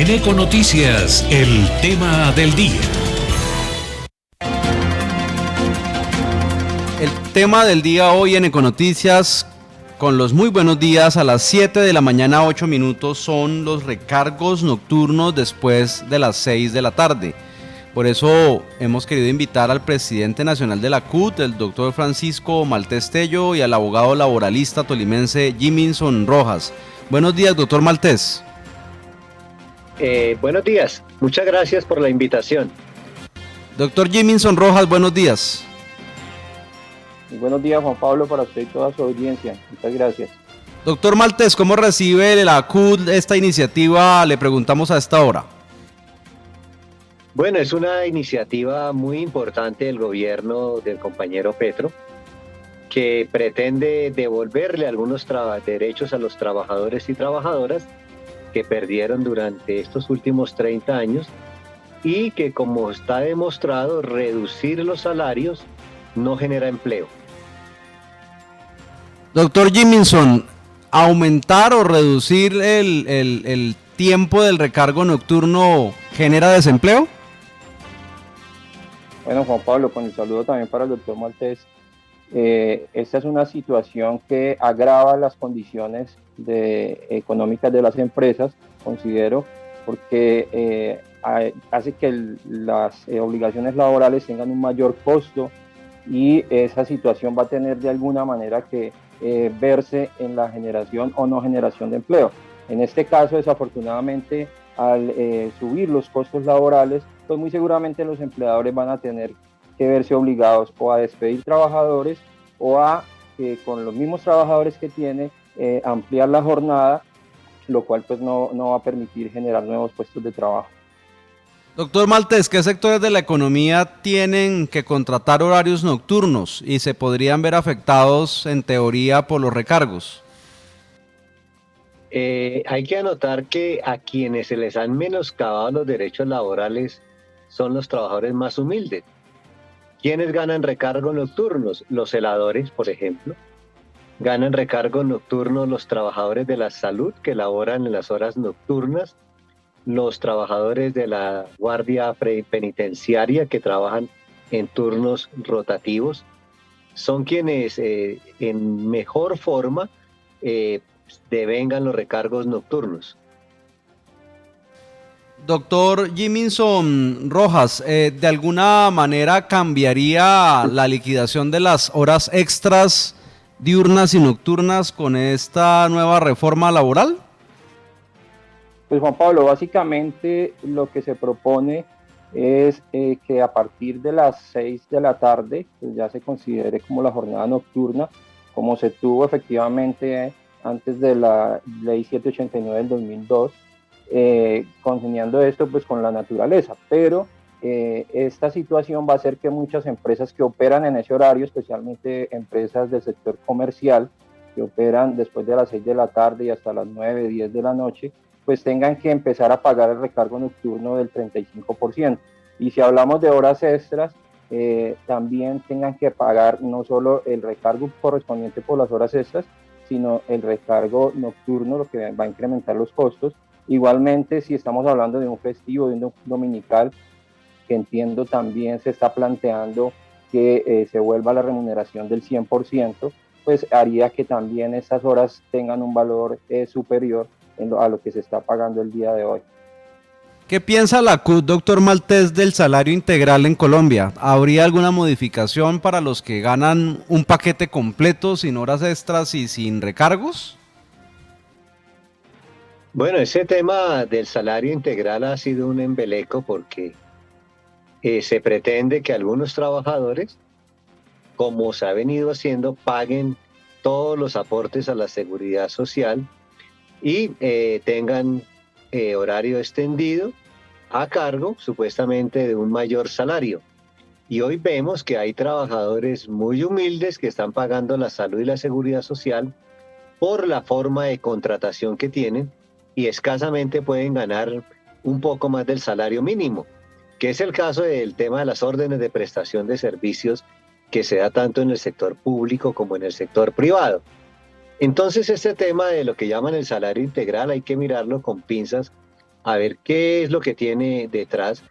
En Econoticias, el tema del día. El tema del día hoy en Econoticias, con los muy buenos días, a las 7 de la mañana, 8 minutos, son los recargos nocturnos después de las 6 de la tarde. Por eso hemos querido invitar al presidente nacional de la CUT, el doctor Francisco Maltés Tello, y al abogado laboralista tolimense Jiminson Rojas. Buenos días, doctor Maltés. Buenos días, muchas gracias por la invitación. Doctor Jiminson Rojas, buenos días. Muy buenos días, Juan Pablo, para usted y toda su audiencia. Muchas gracias. Doctor Maltés, ¿cómo recibe la CUT esta iniciativa? Le preguntamos a esta hora. Bueno, es una iniciativa muy importante del gobierno del compañero Petro, que pretende devolverle algunos derechos a los trabajadores y trabajadoras que perdieron durante estos últimos 30 años y que, como está demostrado, reducir los salarios no genera empleo. Doctor Jiminson, ¿aumentar o reducir el tiempo del recargo nocturno genera desempleo? Bueno, Juan Pablo, con el saludo también para el doctor Maltés. Esta es una situación que agrava las condiciones económicas de las empresas, considero, porque hace que las obligaciones laborales tengan un mayor costo y esa situación va a tener de alguna manera que verse en la generación o no generación de empleo. En este caso, desafortunadamente, al subir los costos laborales, pues muy seguramente los empleadores van a tener que verse obligados o a despedir trabajadores o a, con los mismos trabajadores que tiene, ampliar la jornada, lo cual pues no va a permitir generar nuevos puestos de trabajo. Doctor Maltés, ¿qué sectores de la economía tienen que contratar horarios nocturnos y se podrían ver afectados en teoría por los recargos? Hay que anotar que a quienes se les han menoscabado los derechos laborales son los trabajadores más humildes. ¿Quiénes ganan recargos nocturnos? Los celadores, por ejemplo. Ganan recargos nocturnos los trabajadores de la salud que laboran en las horas nocturnas, los trabajadores de la guardia penitenciaria que trabajan en turnos rotativos. Son quienes en mejor forma devengan los recargos nocturnos. Doctor Jiminson Rojas, ¿de alguna manera cambiaría la liquidación de las horas extras diurnas y nocturnas con esta nueva reforma laboral? Pues Juan Pablo, básicamente lo que se propone es que a partir de las 6 de la tarde pues ya se considere como la jornada nocturna, como se tuvo efectivamente antes de la ley 789 del 2002, congeniando esto pues con la naturaleza, pero esta situación va a hacer que muchas empresas que operan en ese horario, especialmente empresas del sector comercial, que operan después de las 6 de la tarde y hasta las 9, 10 de la noche, pues tengan que empezar a pagar el recargo nocturno del 35%. Y si hablamos de horas extras, también tengan que pagar no solo el recargo correspondiente por las horas extras, sino el recargo nocturno, lo que va a incrementar los costos. Igualmente, si estamos hablando de un festivo, de un dominical, que entiendo también se está planteando que se vuelva la remuneración del 100%, pues haría que también esas horas tengan un valor superior a lo que se está pagando el día de hoy. ¿Qué piensa la CUT, doctor Maltés, del salario integral en Colombia? ¿Habría alguna modificación para los que ganan un paquete completo sin horas extras y sin recargos? Bueno, ese tema del salario integral ha sido un embeleco porque se pretende que algunos trabajadores, como se ha venido haciendo, paguen todos los aportes a la seguridad social y tengan horario extendido a cargo supuestamente de un mayor salario. Y hoy vemos que hay trabajadores muy humildes que están pagando la salud y la seguridad social por la forma de contratación que tienen y escasamente pueden ganar un poco más del salario mínimo, que es el caso del tema de las órdenes de prestación de servicios que se da tanto en el sector público como en el sector privado. Entonces este tema de lo que llaman el salario integral hay que mirarlo con pinzas a ver qué es lo que tiene detrás,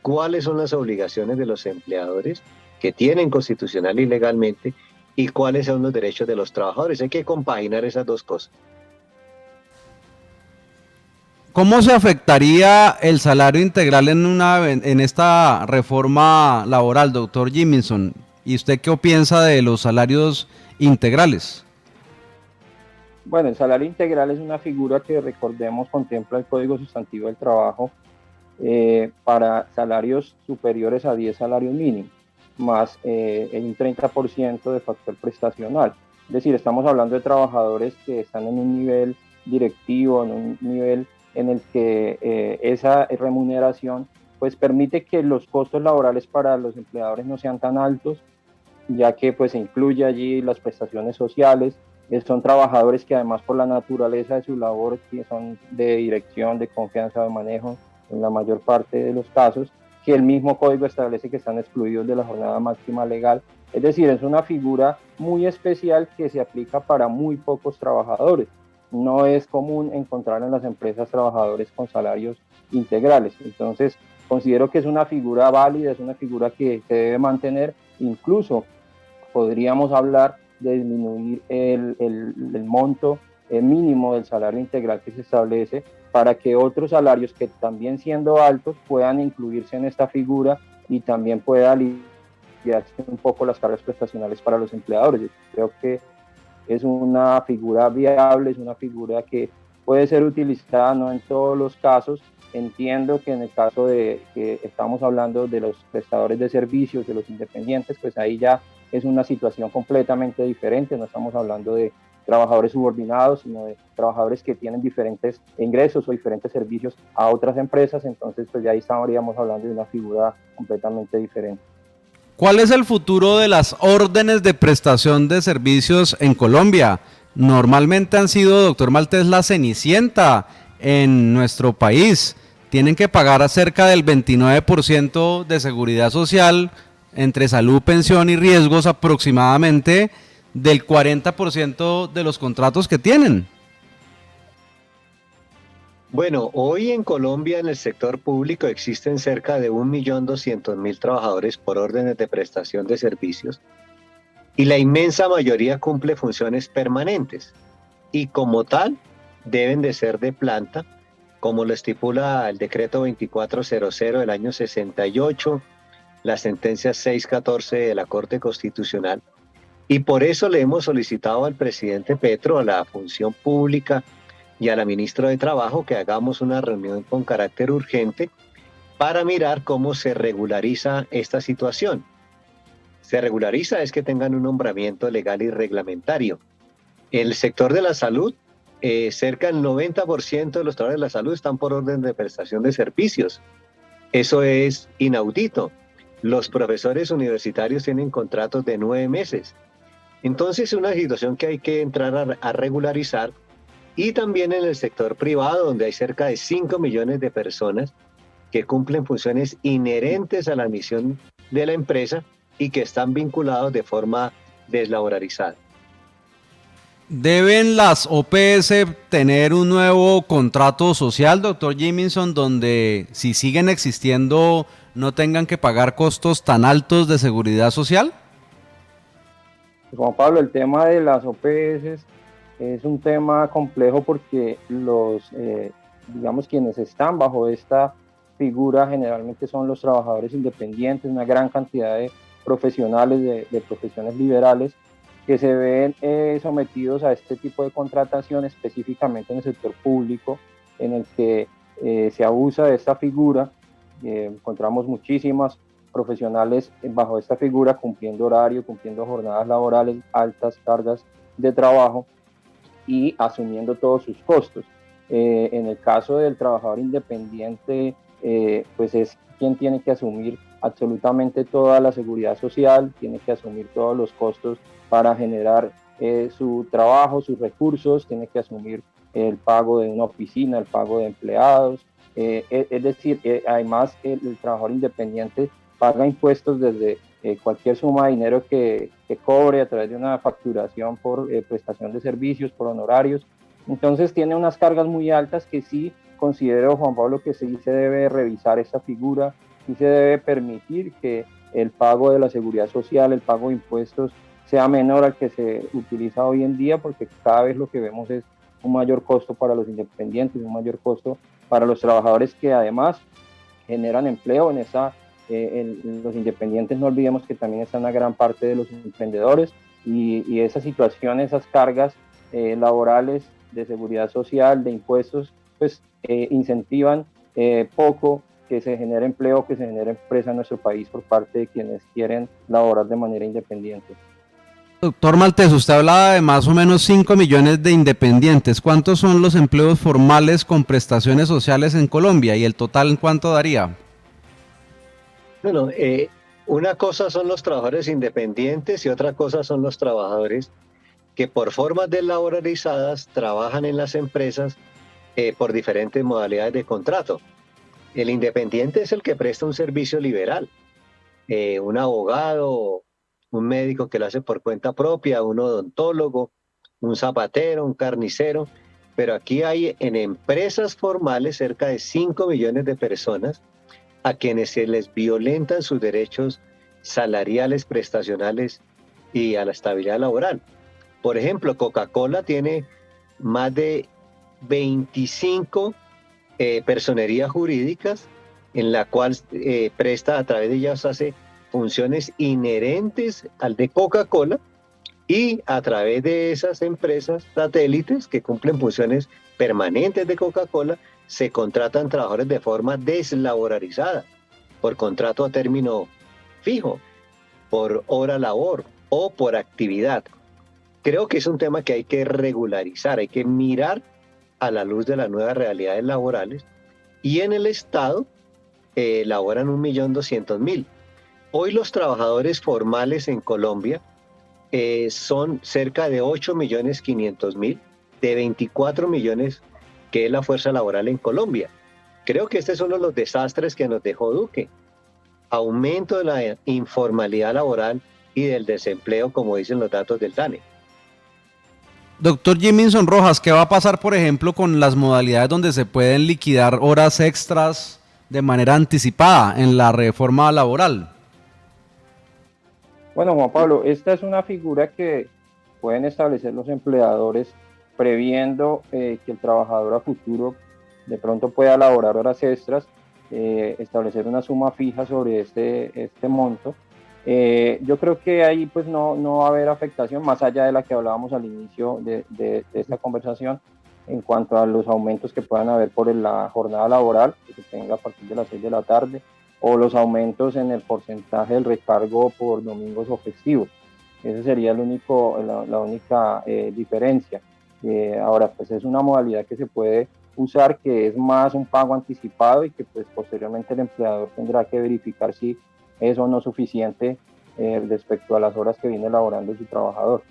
cuáles son las obligaciones de los empleadores que tienen constitucional y legalmente y cuáles son los derechos de los trabajadores. Hay que compaginar esas dos cosas. ¿Cómo se afectaría el salario integral en esta reforma laboral, doctor Jiminson? ¿Y usted qué piensa de los salarios integrales? Bueno, el salario integral es una figura que, recordemos, contempla el Código Sustantivo del Trabajo para salarios superiores a 10 salarios mínimos, más un 30% de factor prestacional. Es decir, estamos hablando de trabajadores que están en un nivel directivo, en un nivel en el que esa remuneración pues permite que los costos laborales para los empleadores no sean tan altos, ya que pues se incluye allí las prestaciones sociales. Son trabajadores que además por la naturaleza de su labor, que son de dirección, de confianza, de manejo, en la mayor parte de los casos, que el mismo código establece que están excluidos de la jornada máxima legal. Es decir, es una figura muy especial que se aplica para muy pocos trabajadores. No es común encontrar en las empresas trabajadores con salarios integrales. Entonces, considero que es una figura válida, es una figura que se debe mantener. Incluso podríamos hablar de disminuir el monto mínimo del salario integral que se establece para que otros salarios que también siendo altos puedan incluirse en esta figura y también pueda aliviarse un poco las cargas prestacionales para los empleadores. Yo creo que es una figura viable, es una figura que puede ser utilizada no en todos los casos. Entiendo que en el caso de que estamos hablando de los prestadores de servicios, de los independientes, pues ahí ya es una situación completamente diferente. No estamos hablando de trabajadores subordinados, sino de trabajadores que tienen diferentes ingresos o diferentes servicios a otras empresas. Entonces, pues ya ahí estaríamos hablando de una figura completamente diferente. ¿Cuál es el futuro de las órdenes de prestación de servicios en Colombia? Normalmente han sido, doctor Maltés, la cenicienta en nuestro país. Tienen que pagar cerca del 29% de seguridad social, entre salud, pensión y riesgos, aproximadamente del 40% de los contratos que tienen. Bueno, hoy en Colombia en el sector público existen cerca de 1.200.000 trabajadores por órdenes de prestación de servicios y la inmensa mayoría cumple funciones permanentes y como tal deben de ser de planta, como lo estipula el decreto 2400 del año 68, la sentencia 614 de la Corte Constitucional, y por eso le hemos solicitado al presidente Petro, a la Función Pública y a la ministra de Trabajo que hagamos una reunión con carácter urgente para mirar cómo se regulariza esta situación. Se regulariza es que tengan un nombramiento legal y reglamentario. El sector de la salud, cerca del 90% de los trabajadores de la salud están por orden de prestación de servicios. Eso es inaudito. Los profesores universitarios tienen contratos de 9 meses. Entonces es una situación que hay que entrar a regularizar. Y también en el sector privado, donde hay cerca de 5 millones de personas que cumplen funciones inherentes a la misión de la empresa y que están vinculados de forma deslaboralizada. ¿Deben las OPS tener un nuevo contrato social, doctor Jiminson, donde si siguen existiendo no tengan que pagar costos tan altos de seguridad social? Juan Pablo, el tema de las OPS es un tema complejo porque digamos, quienes están bajo esta figura generalmente son los trabajadores independientes, una gran cantidad de profesionales de profesiones liberales que se ven sometidos a este tipo de contratación, específicamente en el sector público, en el que se abusa de esta figura. Encontramos muchísimas profesionales bajo esta figura cumpliendo horario, cumpliendo jornadas laborales, altas cargas de trabajo y asumiendo todos sus costos. En el caso del trabajador independiente, pues es quien tiene que asumir absolutamente toda la seguridad social, tiene que asumir todos los costos para generar su trabajo, sus recursos, tiene que asumir el pago de una oficina, el pago de empleados. Es decir, además el trabajador independiente paga impuestos desde cualquier suma de dinero que cobre a través de una facturación por prestación de servicios, por honorarios. Entonces tiene unas cargas muy altas que sí considero, Juan Pablo, que sí se debe revisar esta figura, sí se debe permitir que el pago de la seguridad social, el pago de impuestos, sea menor al que se utiliza hoy en día, porque cada vez lo que vemos es un mayor costo para los independientes, un mayor costo para los trabajadores que además generan empleo en los independientes. No olvidemos que también está una gran parte de los emprendedores y esa situación, esas cargas laborales de seguridad social, de impuestos, pues incentivan poco que se genere empleo, que se genere empresa en nuestro país por parte de quienes quieren laborar de manera independiente. Doctor Maltés, usted hablaba de más o menos 5 millones de independientes. ¿Cuántos son los empleos formales con prestaciones sociales en Colombia y el total en cuánto daría? Bueno, una cosa son los trabajadores independientes y otra cosa son los trabajadores que por formas deslaboralizadas trabajan en las empresas por diferentes modalidades de contrato. El independiente es el que presta un servicio liberal, un abogado, un médico que lo hace por cuenta propia, un odontólogo, un zapatero, un carnicero, pero aquí hay en empresas formales cerca de 5 millones de personas a quienes se les violentan sus derechos salariales, prestacionales y a la estabilidad laboral. Por ejemplo, Coca-Cola tiene más de 25 personerías jurídicas en la cual presta, a través de ellas hace funciones inherentes al de Coca-Cola, y a través de esas empresas satélites que cumplen funciones permanentes de Coca-Cola se contratan trabajadores de forma deslaboralizada, por contrato a término fijo, por hora labor o por actividad. Creo que es un tema que hay que regularizar, hay que mirar a la luz de las nuevas realidades laborales, y en el Estado laboran 1.200.000. Hoy los trabajadores formales en Colombia son cerca de 8.500.000 de 24 millones que es la fuerza laboral en Colombia. Creo que este es uno de los desastres que nos dejó Duque. Aumento de la informalidad laboral y del desempleo, como dicen los datos del DANE. Doctor Jiminson Rojas, ¿qué va a pasar, por ejemplo, con las modalidades donde se pueden liquidar horas extras de manera anticipada en la reforma laboral? Bueno, Juan Pablo, esta es una figura que pueden establecer los empleadores previendo que el trabajador a futuro de pronto pueda elaborar horas extras, establecer una suma fija sobre este monto. Yo creo que ahí pues no va a haber afectación más allá de la que hablábamos al inicio de esta conversación en cuanto a los aumentos que puedan haber por la jornada laboral que se tenga a partir de las 6 de la tarde, o los aumentos en el porcentaje del recargo por domingos o festivos. Esa sería la única diferencia. Ahora, pues es una modalidad que se puede usar, que es más un pago anticipado y que pues posteriormente el empleador tendrá que verificar si es o no suficiente respecto a las horas que viene elaborando su trabajador.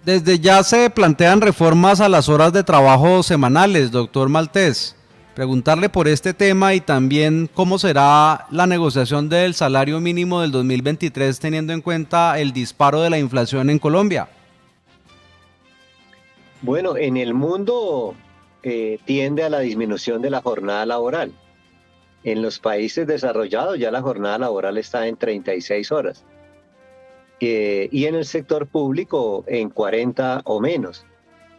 Desde ya se plantean reformas a las horas de trabajo semanales, doctor Maltés. Preguntarle por este tema y también cómo será la negociación del salario mínimo del 2023 teniendo en cuenta el disparo de la inflación en Colombia. Bueno, en el mundo tiende a la disminución de la jornada laboral. En los países desarrollados ya la jornada laboral está en 36 horas. Y en el sector público en 40 o menos.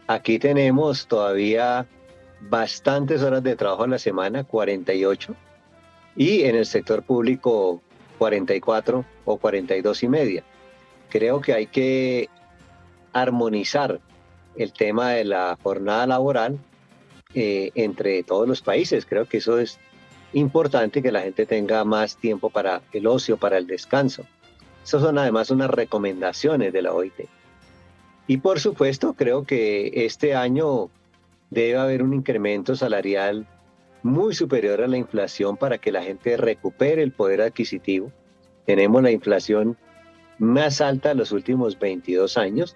Aquí tenemos todavía bastantes horas de trabajo a la semana, 48, y en el sector público 44 o 42 y media. Creo que hay que armonizar el tema de la jornada laboral entre todos los países. Creo que eso es importante, que la gente tenga más tiempo para el ocio, para el descanso. Esas son además unas recomendaciones de la OIT. Y por supuesto, creo que este año debe haber un incremento salarial muy superior a la inflación para que la gente recupere el poder adquisitivo. Tenemos la inflación más alta de los últimos 22 años.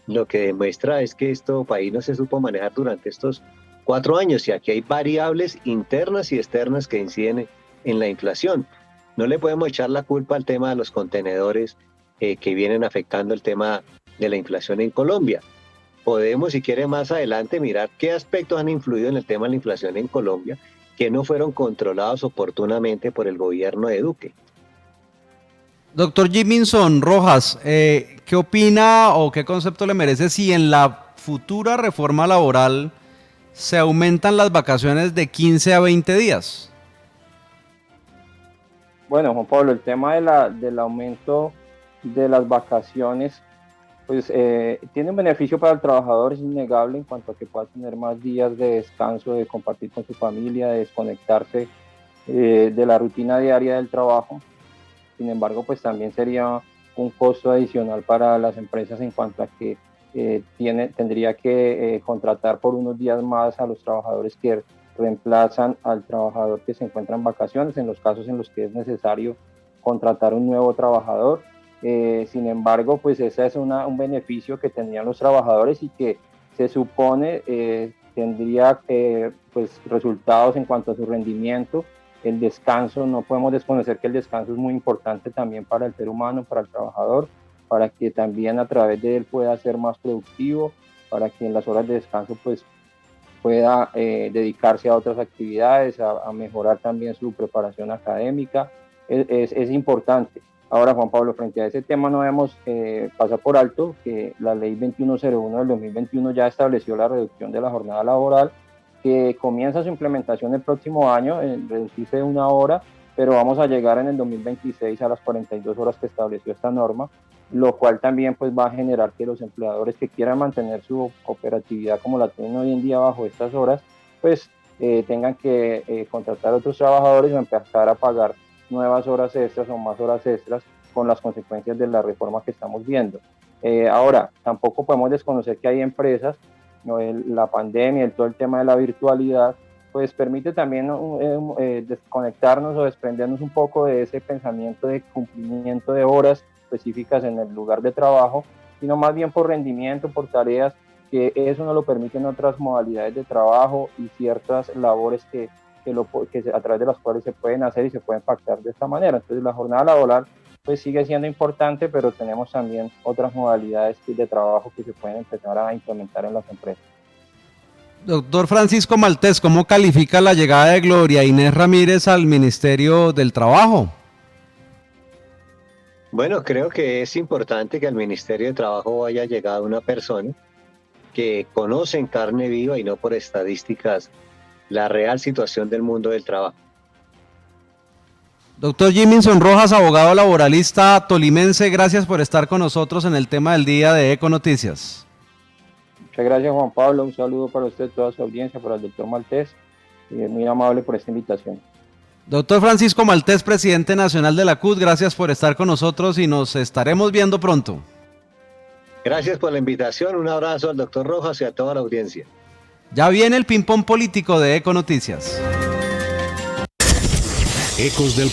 Lo que demuestra es que este país no se supo manejar durante estos 4 años, y aquí hay variables internas y externas que inciden en la inflación. No le podemos echar la culpa al tema de los contenedores que vienen afectando el tema de la inflación en Colombia. podemos, si quiere, más adelante mirar qué aspectos han influido en el tema de la inflación en Colombia que no fueron controlados oportunamente por el gobierno de Duque. Doctor Jiminson Rojas, ¿qué opina o qué concepto le merece si en la futura reforma laboral se aumentan las vacaciones de 15 a 20 días? Bueno, Juan Pablo, el tema del aumento de las vacaciones, pues tiene un beneficio para el trabajador, es innegable en cuanto a que pueda tener más días de descanso, de compartir con su familia, de desconectarse de la rutina diaria del trabajo. Sin embargo, pues también sería un costo adicional para las empresas en cuanto a que tendría que contratar por unos días más a los trabajadores que reemplazan al trabajador que se encuentra en vacaciones, en los casos en los que es necesario contratar un nuevo trabajador. Sin embargo, pues ese es un beneficio que tendrían los trabajadores y que se supone tendría pues resultados en cuanto a su rendimiento. El descanso, no podemos desconocer que el descanso es muy importante también para el ser humano, para el trabajador, para que también a través de él pueda ser más productivo, para que en las horas de descanso pues pueda dedicarse a otras actividades, a mejorar también su preparación académica, es importante. Ahora, Juan Pablo, frente a ese tema no debemos pasar por alto que la ley 2101 del 2021 ya estableció la reducción de la jornada laboral, que comienza su implementación el próximo año, en reducirse de 1 hora, pero vamos a llegar en el 2026 a las 42 horas que estableció esta norma, lo cual también pues va a generar que los empleadores que quieran mantener su operatividad como la tienen hoy en día bajo estas horas, pues tengan que contratar a otros trabajadores o empezar a pagar nuevas horas extras o más horas extras con las consecuencias de la reforma que estamos viendo. Ahora, tampoco podemos desconocer que hay empresas, ¿no? La pandemia, todo el tema de la virtualidad, pues permite también desconectarnos o desprendernos un poco de ese pensamiento de cumplimiento de horas específicas en el lugar de trabajo, sino más bien por rendimiento, por tareas, que eso no lo permiten otras modalidades de trabajo y ciertas labores que a través de las cuales se pueden hacer y se pueden pactar de esta manera. Entonces la jornada laboral pues sigue siendo importante, pero tenemos también otras modalidades de trabajo que se pueden empezar a implementar en las empresas. Doctor Francisco Maltés, ¿cómo califica la llegada de Gloria Inés Ramírez al Ministerio del Trabajo? Bueno, creo que es importante que al Ministerio de Trabajo haya llegado una persona que conoce en carne viva y no por estadísticas la real situación del mundo del trabajo. Doctor Jiminson Rojas, abogado laboralista tolimense, gracias por estar con nosotros en el tema del día de Econoticias. Muchas gracias, Juan Pablo, un saludo para usted, toda su audiencia, para el doctor Maltés, muy amable por esta invitación. Doctor Francisco Maltés, presidente nacional de la CUT, gracias por estar con nosotros y nos estaremos viendo pronto. Gracias por la invitación, un abrazo al doctor Rojas y a toda la audiencia. Ya viene el ping-pong político de Econoticias. Ecos del